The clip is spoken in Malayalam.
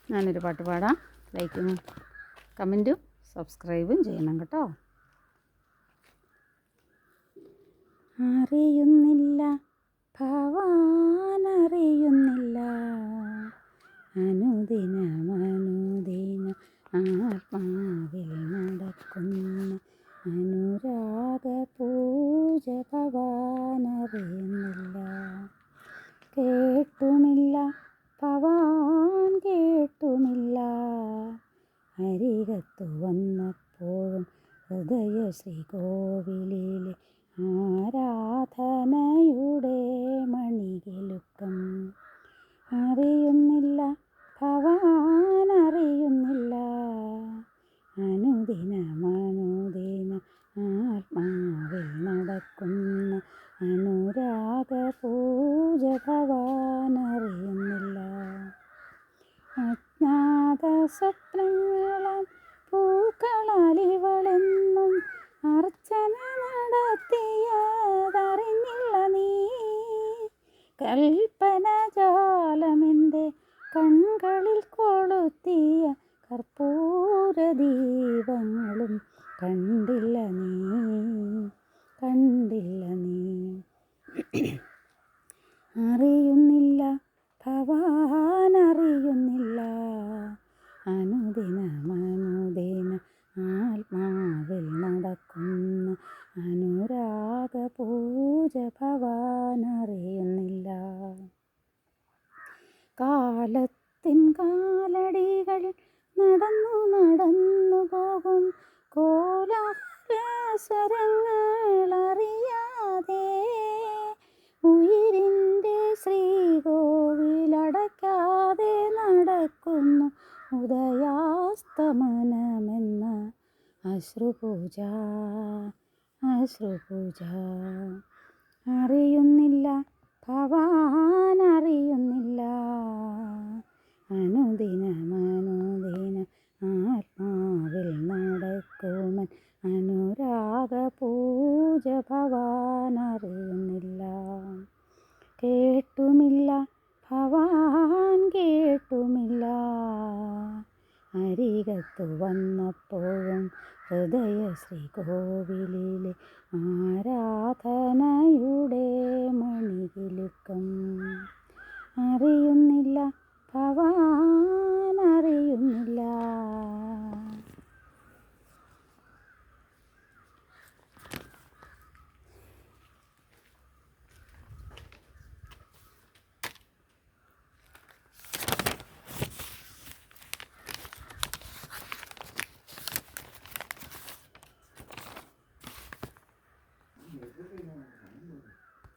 ഞാനൊരു പാട്ട് പാടാം. ലൈക്കും കമൻറ്റും സബ്സ്ക്രൈബും ചെയ്യണം കേട്ടോ. അറിയുന്നില്ല ഭവാനറിയുന്നില്ല, അനുദിനം ആത്മാവിൽ നടക്കുന്ന അനുരാഗ പൂജ ഭവാനറിയുന്നില്ല. കേട്ടുമില്ല ഭവാൻ കേട്ടുമില്ല, അരികത്തു വന്നപ്പോഴും ഹൃദയ ശ്രീകോവിലിലെ ആരാധനയുടെ മണികിലുക്കം. അറിയുന്നില്ല ഭവാൻ അറിയുന്നില്ല, അനുദിനം ആത്മാവിൽ നടക്കുന്ന അനുരാഗ പൂജ ഭവാനറിയുന്നില്ല. അജ്ഞാത സ്വപ്നങ്ങളാം പൂക്കളാൽ ഇവളെന്നും അർച്ചന നടത്തിയതറിഞ്ഞില്ല നീ. കൽപ്പനജാലമെൻ്റെ കൺകളിൽ കൊളുത്തിയ കർപ്പൂര ദീപങ്ങളും കണ്ടില്ല നീ, കണ്ടില്ല നീ. അറിയുന്നില്ല ഭവാൻ അറിയുന്നില്ല, അനുദിനം ആത്മാവിൽ നടക്കുന്ന അനുരാഗ പൂജ ഭവാനറിയുന്നില്ല. കാലത്തിൻ കാലടികൾ നടന്നു നടന്നു പോകും കോലാഹലസ്വരങ്ങളറിയാതെ, ഉയിരിൻ്റെ ശ്രീകോവിലടയ്ക്കാതെ നടക്കുന്നു ഉദയാസ്തമനമെന്ന അശ്രുപൂജ, അശ്രുപൂജ. അറിയുന്നില്ല ഭവാൻ അറിയുന്നില്ല, അനുദിനം ആത്മാവിൽ നടക്കുമൻ അനുരാഗ പൂജ ഭവാനറിയുന്നില്ല. കേട്ടുമില്ല ഭവാൻ കേട്ടുമില്ല, അരികത്തു വന്നപ്പോഴും ഹൃദയ ശ്രീകോവിലിലെ ആരാധനയുടെ മണികിലുക്കം. അറിയുന്നില്ല ഭവാൻ അറിയുന്നില്ല.